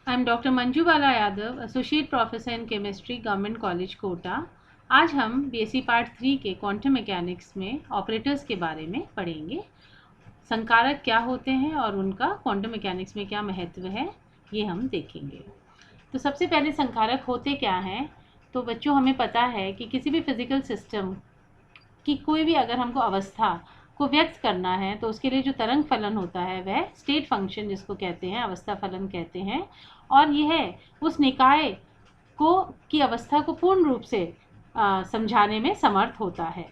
I am doctor Manju Bala Yadav, associate professor in chemistry, government college Kota. आज हम BSc part 3 के quantum mechanics में operators के बारे में पढ़ेंगे। संकारक क्या होते हैं और उनका क्वांटम मैकेनिक्स में क्या महत्व है, ये हम देखेंगे। तो सबसे पहले संकारक होते क्या हैं? तो बच्चों, हमें पता है कि किसी भी फिजिकल सिस्टम कि कोई भी अगर हमको अवस्था को व्यक्त करना है तो उसके लिए जो तरंग फलन होता है वह स्टेट फंक्शन जिसको कहते हैं, अवस्था फलन कहते हैं। और यह उस निकाय को की अवस्था को पूर्ण रूप से समझाने में समर्थ होता है।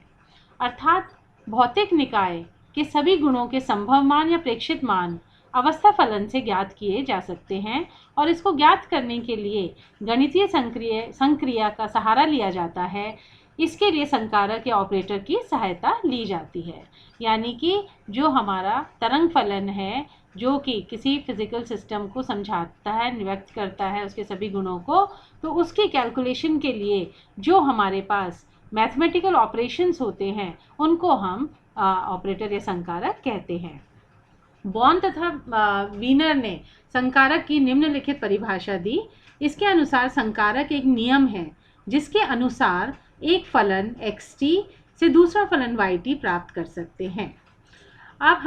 अर्थात भौतिक निकाय के सभी गुणों के संभव मान या प्रेक्षित मान अवस्था फलन से ज्ञात किए जा सकते हैं और इसको ज्ञात करने के लिए गणितीय संक्रिया का सहारा लिया जाता है। इसके लिए संकारक या ऑपरेटर की सहायता ली जाती है। यानी कि जो हमारा तरंग फलन है, जो कि किसी फिजिकल सिस्टम को समझाता है, व्यक्त करता है उसके सभी गुणों को, तो उसकी कैलकुलेशन के लिए जो हमारे पास मैथमेटिकल ऑपरेशंस होते हैं उनको हम ऑपरेटर या संकारक कहते हैं। बॉर्न तथा वीनर ने संकारक की निम्नलिखित परिभाषा दी। इसके अनुसार संकारक एक नियम है जिसके अनुसार एक फलन xt से दूसरा फलन yt प्राप्त कर सकते हैं। अब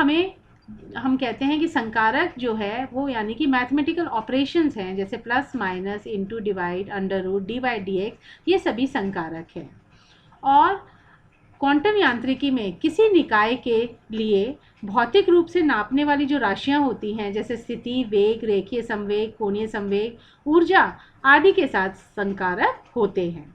हम कहते हैं कि संकारक जो है वो यानी कि मैथमेटिकल ऑपरेशंस हैं, जैसे plus minus into divide under root d by d x, ये सभी संकारक हैं। और क्वांटम यांत्रिकी में किसी निकाय के लिए भौतिक रूप से नापने वाली जो राशियां होती हैं, जैसे स्थिति, वेग, रेखीय संवेग, कोणीय संवेग, ऊर्जा आदि के साथ संकारक होते हैं।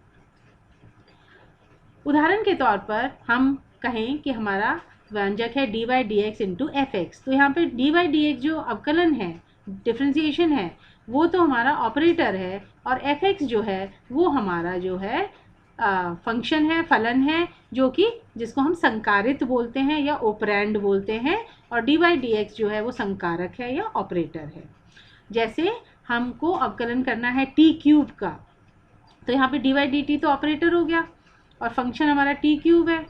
उदाहरण के तौर पर हम कहें कि हमारा व्यंजक है D by d x into F x, तो यहाँ पे डी बाई डी एक्स जो अवकलन है, डिफ्रेंसिएशन है, वो तो हमारा ऑपरेटर है, और एफ एक्स जो है वो हमारा जो है फंक्शन है, फलन है, जो कि जिसको हम संकारित बोलते हैं या ऑपरेंड बोलते हैं, और डी बाई डी एक्स जो है वो संकारक है या ऑपरेटर है। जैसे हमको अवकलन करना है टी क्यूब का, तो यहाँ पे डी बाई डी टी तो ऑपरेटर हो गया और फंक्शन हमारा टी क्यूब है,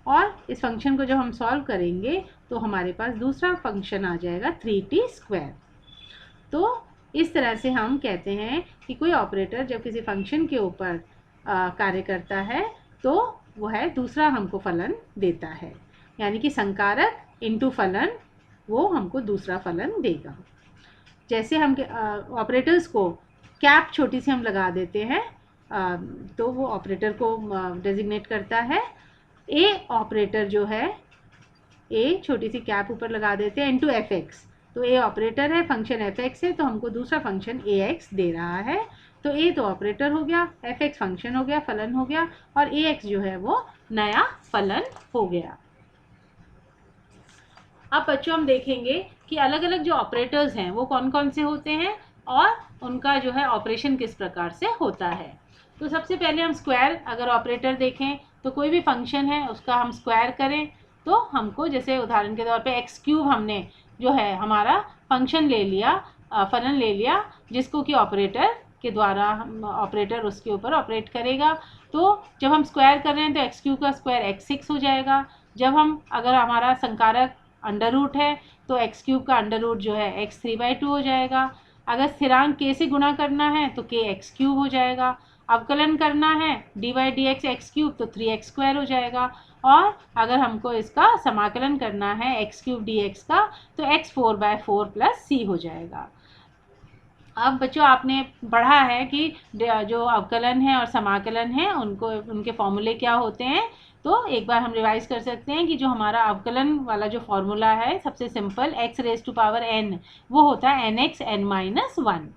और इस फंक्शन को जब हम सॉल्व करेंगे तो हमारे पास दूसरा फंक्शन आ जाएगा 3t स्क्वायर। तो इस तरह से हम कहते हैं कि कोई ऑपरेटर जब किसी फंक्शन के ऊपर कार्य करता है तो वह दूसरा हमको फलन देता है, यानी कि संकारक इंटू फलन वो हमको दूसरा फलन देगा। जैसे हम ऑपरेटर्स को कैप छोटी सी हम लगा देते हैं तो वो ऑपरेटर को डेजिग्नेट करता है। ए ऑपरेटर जो है, ए छोटी सी कैप ऊपर लगा देते हैं इंटू एफ एक्स, तो ए ऑपरेटर है, फंक्शन एफ एक्स है, तो हमको दूसरा फंक्शन ए एक्स दे रहा है। तो ए तो ऑपरेटर हो गया, एफ एक्स फंक्शन हो गया, फलन हो गया, और ए एक्स जो है वो नया फलन हो गया। अब बच्चों हम देखेंगे कि अलग अलग जो ऑपरेटर्स हैं वो कौन कौन से होते हैं और उनका जो है ऑपरेशन किस प्रकार से होता है। तो सबसे पहले हम स्क्वायर अगर ऑपरेटर देखें तो कोई भी फंक्शन है उसका हम स्क्वायर करें तो हमको, जैसे उदाहरण के तौर पे एक्स क्यूब हमने जो है हमारा फंक्शन ले लिया, फलन ले लिया, जिसको कि ऑपरेटर के द्वारा हम ऑपरेटर उसके ऊपर ऑपरेट करेगा। तो जब हम स्क्वायर कर रहे हैं तो एक्स क्यूब का स्क्वायर x6 हो जाएगा। जब हम अगर हमारा संकारक अंडर रूट है तो एक्स क्यूब का अंडर रूट जो है x3/2 हो जाएगा। अगर स्थिरांक k से गुणा करना है तो k x क्यूब हो जाएगा। अवकलन करना है D by d x x cube तो 3x स्क्वायर हो जाएगा। और अगर हमको इसका समाकलन करना है एक्स क्यूब डी एक्स का तो x 4/4 प्लस c हो जाएगा। अब बच्चों आपने पढ़ा है कि जो अवकलन है और समाकलन है उनके फॉर्मूले क्या होते हैं, तो एक बार हम रिवाइज कर सकते हैं कि जो हमारा अवकलन वाला जो फॉर्मूला है सबसे simple x raise to power n वो होता है nx n-1।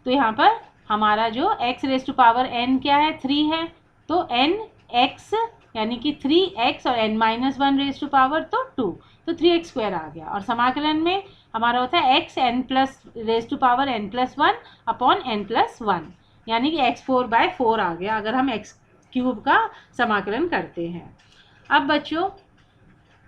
तो यहाँ पर हमारा जो x raise to power n क्या है, 3 है, तो nx यानी कि 3x और n-1 रेज़ टू पावर तो 2, तो 3x स्क्वायर आ गया। और समाकलन में हमारा होता है x n plus raise to power n+1 upon n+1, यानी कि x 4/4 आ गया अगर हम x क्यूब का समाकलन करते हैं। अब बच्चों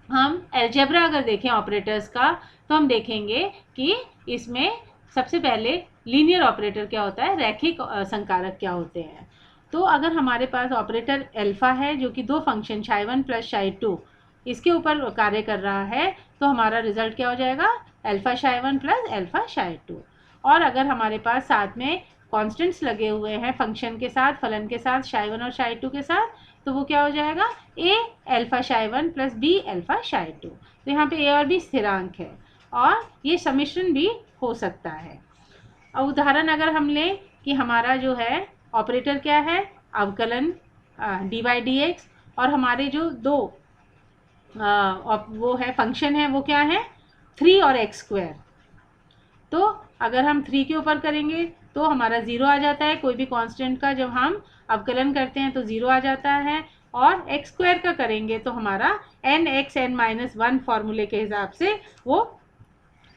हम अलजेब्रा अगर देखें ऑपरेटर्स का तो हम देखेंगे कि इसमें सबसे पहले लीनियर ऑपरेटर क्या होता है, रैखिक संकारक क्या होते हैं। तो अगर हमारे पास ऑपरेटर अल्फा है जो कि दो फंक्शन ψ1 प्लस ψ2 इसके ऊपर कार्य कर रहा है, तो हमारा रिजल्ट क्या हो जाएगा, अल्फा ψ1 प्लस अल्फा ψ2। और अगर हमारे पास साथ में कॉन्स्टेंट्स लगे हुए हैं फंक्शन के साथ, फलन के साथ, psi 1 और psi 2 के साथ, तो वो क्या हो जाएगा, a alpha psi 1 plus b alpha psi 2। तो यहाँ पे a और b स्थिरांक है और ये सम्मिश्रण भी हो सकता है। अब उदाहरण अगर हम लें कि हमारा जो है ऑपरेटर क्या है, अवकलन dy dx, और हमारे जो दो वो है फंक्शन है वो क्या है 3 और x स्क्वायर। तो अगर हम 3 के ऊपर करेंगे तो हमारा 0 आ जाता है, कोई भी कांस्टेंट का जब हम अवकलन करते हैं तो 0 आ जाता है, और x स्क्वायर का करेंगे तो हमारा n(x(n-1) फॉर्मूले के हिसाब से वो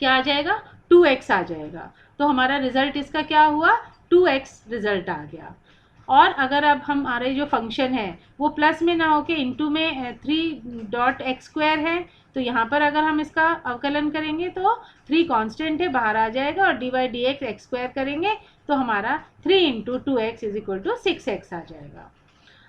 क्या आ जाएगा, 2x आ जाएगा। तो हमारा रिजल्ट इसका क्या हुआ, 2x रिजल्ट आ गया। और अगर अब हमारे जो फंक्शन है वो प्लस में ना होके इनटू में 3.x² है, तो यहाँ पर अगर हम इसका अवकलन करेंगे तो 3 कांस्टेंट है बाहर आ जाएगा, और dy dx x² करेंगे तो हमारा 3 × 2x = 6x आ जाएगा।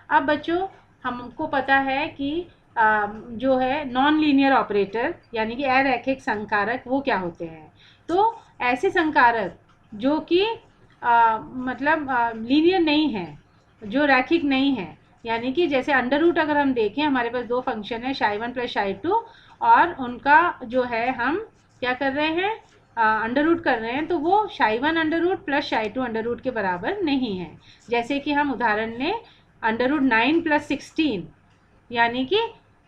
अब बच्चों हमको पता है कि जो है नॉन लीनियर ऑपरेटर यानी कि अरैखिक संकारक वो क्या होते हैं। तो ऐसे संकारक जो कि मतलब लीनियर नहीं है, जो रैखिक नहीं है, यानी कि जैसे अंडर रूट अगर हम देखें, हमारे पास दो फंक्शन है psi 1 प्लस psi 2, और उनका जो है हम क्या कर रहे हैं, अंडर रूट कर रहे हैं, तो वो psi 1 under root plus psi 2 under root के बराबर नहीं है। जैसे कि हम उदाहरण लें √9 + 16 यानी कि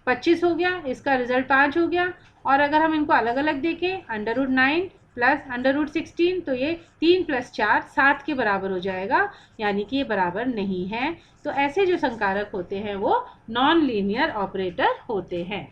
25 हो गया, इसका रिजल्ट 5 हो गया। और अगर हम इनको अलग अलग देखें √9 प्लस √16 तो ये 3 + 4 7 के बराबर हो जाएगा, यानी कि ये बराबर नहीं है। तो ऐसे जो संकारक होते हैं वो नॉन लीनियर ऑपरेटर होते हैं।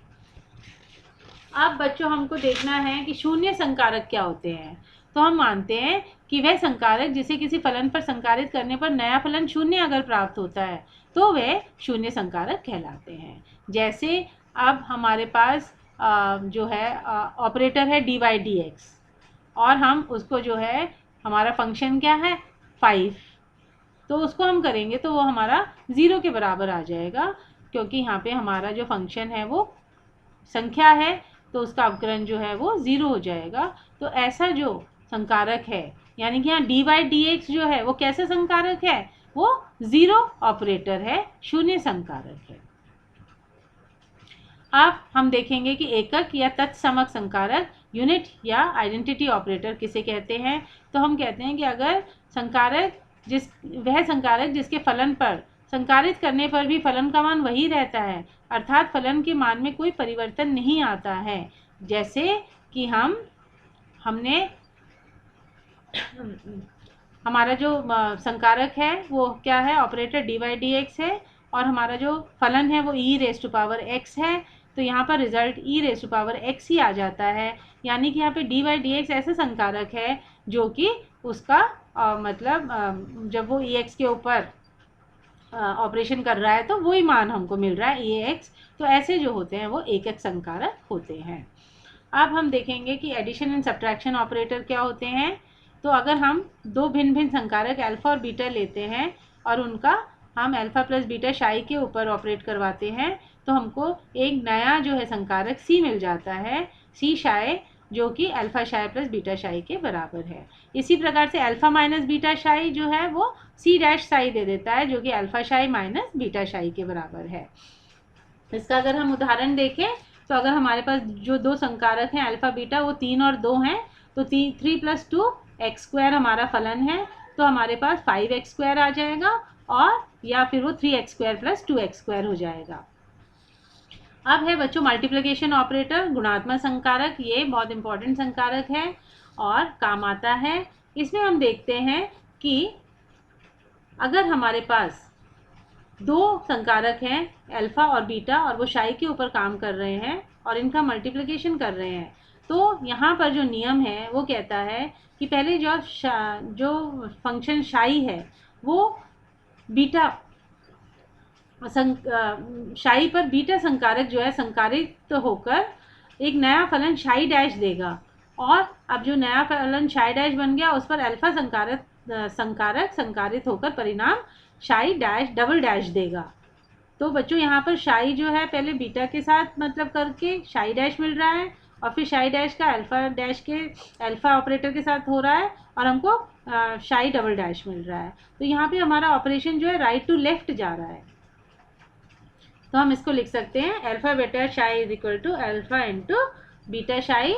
अब बच्चों हमको देखना है कि शून्य संकारक क्या होते हैं। तो हम मानते हैं कि वह संकारक जिसे किसी फलन पर संकारित करने पर नया फलन शून्य अगर प्राप्त होता है तो वह शून्य संकारक कहलाते हैं। जैसे अब हमारे पास जो है ऑपरेटर है dy dx, और हम उसको जो है हमारा फंक्शन क्या है 5, तो उसको हम करेंगे तो वो हमारा 0 के बराबर आ जाएगा, क्योंकि यहाँ पे हमारा जो फंक्शन है वो संख्या है, तो उसका अवकलन जो है वो 0 हो जाएगा। तो ऐसा जो संकारक है, यानी कि यहाँ dy dx जो है वो कैसा संकारक है, वो 0 ऑपरेटर है, शून्य संकारक है। अब हम देखेंगे कि एकक या तत्समक संकारक यूनिट या आइडेंटिटी ऑपरेटर किसे कहते हैं। तो हम कहते हैं कि अगर संकारक वह संकारक जिसके फलन पर संकारित करने पर भी फलन का मान वही रहता है, अर्थात फलन के मान में कोई परिवर्तन नहीं आता है। जैसे कि हमने हमारा जो संकारक है वो क्या है, ऑपरेटर dy dx है, और हमारा जो फलन है वो e⁻x है। तो यहाँ पर रिजल्ट e⁻x ही आ जाता है, यानी कि यहाँ पे dy dx ऐसा संकारक है जो कि उसका मतलब जब वो ex के ऊपर ऑपरेशन कर रहा है तो वही मान हमको मिल रहा है ex। तो ऐसे जो होते हैं वो एकक संकारक होते हैं। अब हम देखेंगे कि एडिशन एंड सब्ट्रैक्शन ऑपरेटर क्या होते हैं। तो अगर हम दो भिन्न भिन्न संकारक अल्फा और बीटा लेते हैं और उनका हम अल्फा प्लस बीटा psi के ऊपर ऑपरेट करवाते हैं तो हमको एक नया जो है संकारक c मिल जाता है, c psi, जो कि alpha psi plus beta psi के बराबर है। इसी प्रकार से अल्फा माइनस बीटा psi जो है वो c डैश psi दे देता है, जो कि alpha psi minus beta psi के बराबर है। इसका अगर हम उदाहरण देखें तो अगर हमारे पास जो दो संकारक हैं अल्फा बीटा वो 3 और 2 हैं, तो 3 + 2 x² हमारा फलन है, तो हमारे पास 5x² आ जाएगा, और या फिर वो 3x² + 2x² हो जाएगा। अब है बच्चों मल्टीप्लिकेशन ऑपरेटर, गुणात्मक संकारक। ये बहुत इंपॉर्टेंट संकारक है और काम आता है। इसमें हम देखते हैं कि अगर हमारे पास दो संकारक हैं अल्फा और बीटा और वो psi के ऊपर काम कर रहे हैं और इनका मल्टीप्लिकेशन कर रहे हैं, तो यहाँ पर जो नियम है वो कहता है कि पहले जो फंक्शन psi है वो बीटा psi पर बीटा संकारक जो है संकारित होकर एक नया फलन psi डैश देगा, और अब जो नया फलन psi डैश बन गया उस पर अल्फा संकारक संकारित होकर परिणाम psi डैश डबल डैश देगा। तो बच्चों यहाँ पर psi जो है पहले बीटा के साथ मतलब करके psi डैश मिल रहा है, और फिर शाई डैश का अल्फ़ा डैश के अल्फ़ा ऑपरेटर के साथ हो रहा है और हमको शाई डबल डैश मिल रहा है। तो यहाँ पे हमारा ऑपरेशन जो है राइट टू लेफ्ट जा रहा है। तो हम इसको लिख सकते हैं alpha beta psi is equal to alpha into beta psi,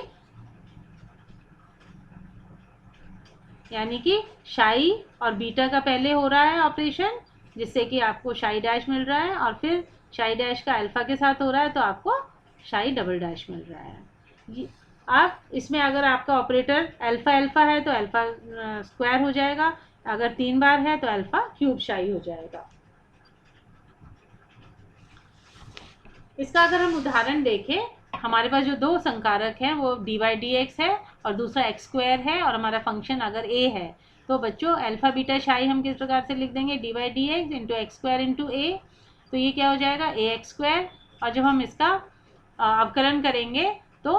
यानी कि शाई और बीटा का पहले हो रहा है ऑपरेशन जिससे कि आपको शाई डैश मिल रहा है, और फिर शाई डैश का अल्फ़ा के साथ हो रहा है तो आपको शाई डबल डैश मिल रहा है। आप इसमें अगर आपका ऑपरेटर अल्फ़ा अल्फ़ा है तो अल्फ़ा स्क्वायर हो जाएगा, अगर 3 बार है तो अल्फ़ा क्यूब शाई हो जाएगा। इसका अगर हम उदाहरण देखें, हमारे पास जो दो संकारक हैं वो डी वाई डी एक्स है और दूसरा एक्स स्क्वायर है, और हमारा फंक्शन अगर ए है तो बच्चों अल्फ़ा बीटा शाई हम किस प्रकार से लिख देंगे, d y d x into x square into a. तो ये क्या हो जाएगा, ए एक्स स्क्वायर, और जब हम इसका अवकलन करेंगे तो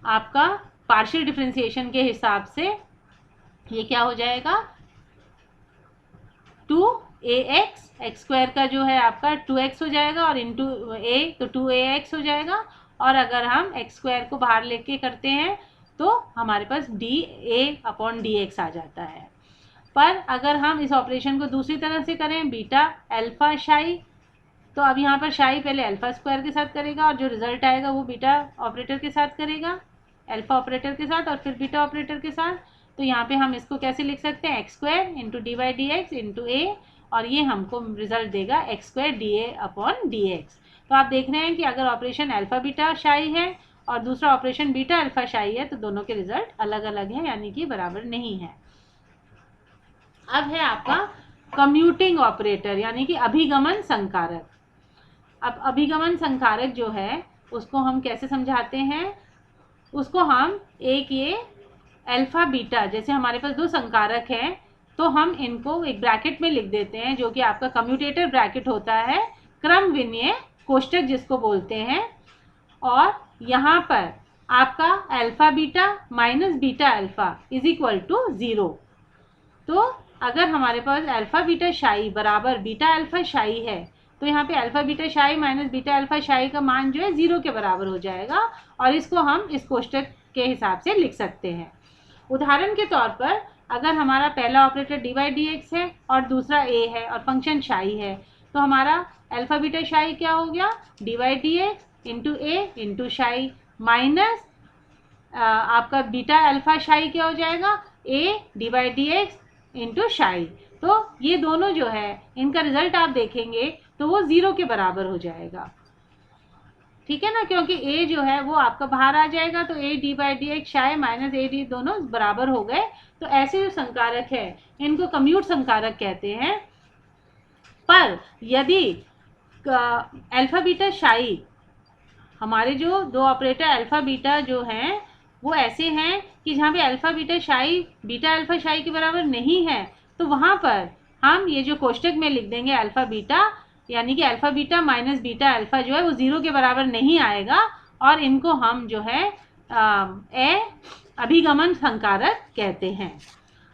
आपका पार्शियल डिफरेंशिएशन के हिसाब से ये क्या हो जाएगा, 2ax, एक्स स्क्वायर का जो है आपका 2x हो जाएगा और इंटू ए तो 2ax हो जाएगा, और अगर हम एक्स स्क्वायर को बाहर लेके करते हैं तो हमारे पास dA/dx आ जाता है। पर अगर हम इस ऑपरेशन को दूसरी तरह से करें, बीटा अल्फ़ा शाई, तो अब यहाँ पर शाई पहले अल्फ़ा स्क्वायर के साथ करेगा और जो रिजल्ट आएगा वो बीटा ऑपरेटर के साथ करेगा, अल्फ़ा ऑपरेटर के साथ और फिर बीटा ऑपरेटर के साथ। तो यहाँ पे हम इसको कैसे लिख सकते हैं, x square into d y d x into a, और ये हमको रिजल्ट देगा x square d a upon d x. तो आप देख रहे हैं कि अगर ऑपरेशन अल्फ़ा बीटा शाई है और दूसरा ऑपरेशन बीटा अल्फ़ा शाई है तो दोनों के रिजल्ट अलग अलग हैं, यानी कि बराबर नहीं है। अब है आपका कम्यूटिंग ऑपरेटर यानी कि अभिगमन संकारक। अब अभिगमन संकारक जो है उसको हम कैसे समझाते हैं, उसको हम एक ये अल्फ़ा बीटा, जैसे हमारे पास दो संकारक हैं तो हम इनको एक ब्रैकेट में लिख देते हैं जो कि आपका कम्यूटेटर ब्रैकेट होता है, क्रम विन्यय कोष्टक जिसको बोलते हैं। और यहाँ पर आपका alpha beta minus beta alpha is equal to 0। तो अगर हमारे पास अल्फ़ा बीटा शाई बराबर बीटा अल्फ़ा शाई है तो यहाँ पे अल्फ़ा बीटा शाई माइनस बीटा अल्फ़ा शाई का मान जो है 0 के बराबर हो जाएगा, और इसको हम इस कोष्टक के हिसाब से लिख सकते हैं। उदाहरण के तौर पर अगर हमारा पहला operator d y d x है और दूसरा ए है और फंक्शन शाई है, तो हमारा अल्फ़ा बीटा शाई क्या हो गया, d y d x into a into psi minus आपका बीटा अल्फ़ा शाई क्या हो जाएगा, a d y d x into psi. तो ये दोनों जो है इनका रिजल्ट आप देखेंगे तो वो 0 के बराबर हो जाएगा, ठीक है ना, क्योंकि a जो है वो आपका बाहर आ जाएगा, तो a D by d x शाई माइनस ए डी दोनों बराबर हो गए। तो ऐसे जो संकारक है इनको कम्यूट संकारक कहते हैं। पर यदि अल्फ़ा बीटा शाई, हमारे जो दो ऑपरेटर अल्फ़ा बीटा जो हैं वो ऐसे हैं कि जहाँ पे अल्फ़ा बीटा शाई बीटा अल्फ़ा शाई के बराबर नहीं है, तो वहाँ पर हम ये जो कोष्टक में लिख देंगे अल्फ़ा बीटा, यानी कि alpha beta minus beta alpha जो है वो 0 के बराबर नहीं आएगा, और इनको हम जो है अभिगमन संकारक कहते हैं।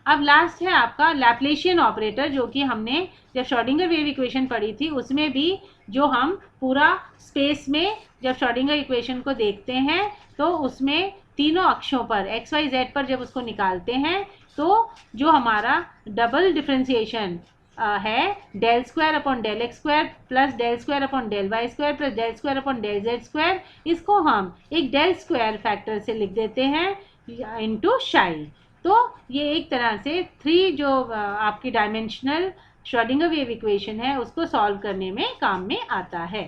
अब लास्ट है आपका लैप्लेशियन ऑपरेटर, जो कि हमने जब श्रोडिंगर वेव इक्वेशन पढ़ी थी उसमें भी जो हम पूरा स्पेस में जब श्रोडिंगर इक्वेशन को देखते हैं तो उसमें तीनों अक्षों पर एक्स वाई जेड पर जब उसको निकालते हैं तो जो हमारा डबल डिफरेंशिएशन है del square upon del x square plus del square upon del y square plus del square upon del z square, इसको हम एक डेल स्क्वायर फैक्टर से लिख देते हैं इनटू शाई। तो ये एक तरह से 3 जो आपकी डायमेंशनल श्रोडिंगर वेव इक्वेशन है उसको सॉल्व करने में काम में आता है।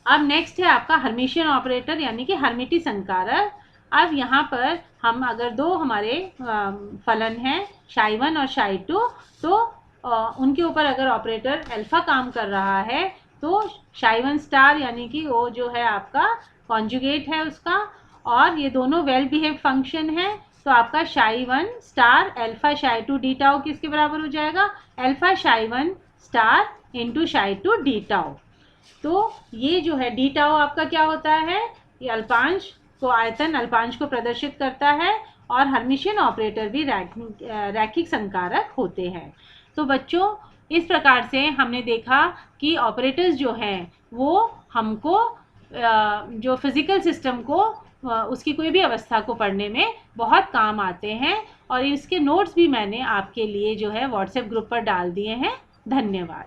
अब नेक्स्ट है आपका हर्मिशियन ऑपरेटर यानी कि हर्मिटी संकारक। अब यहाँ पर हम अगर दो हमारे फलन हैं शाई 1 और शाई 2, तो उनके ऊपर अगर ऑपरेटर अल्फ़ा काम कर रहा है तो शाई 1 स्टार यानी कि वो जो है आपका कॉन्जुगेट है उसका, और ये दोनों वेल बिहेव फंक्शन है, तो आपका शाई 1 स्टार अल्फ़ा शाई 2 डी टाउ किसके बराबर हो जाएगा, अल्फ़ा शाई 1 स्टार इंटू शाई 2 डी टाउ। तो ये जो है डी टाउ आपका क्या होता है, ये अल्पांश को आयतन अल्पांश को प्रदर्शित करता है, और हर्मिशियन ऑपरेटर भी रैखिक संकारक होते हैं। तो बच्चों इस प्रकार से हमने देखा कि ऑपरेटर्स जो हैं वो हमको जो फिज़िकल सिस्टम को उसकी कोई भी अवस्था को पढ़ने में बहुत काम आते हैं, और इसके नोट्स भी मैंने आपके लिए जो है व्हाट्सएप ग्रुप पर डाल दिए हैं। धन्यवाद।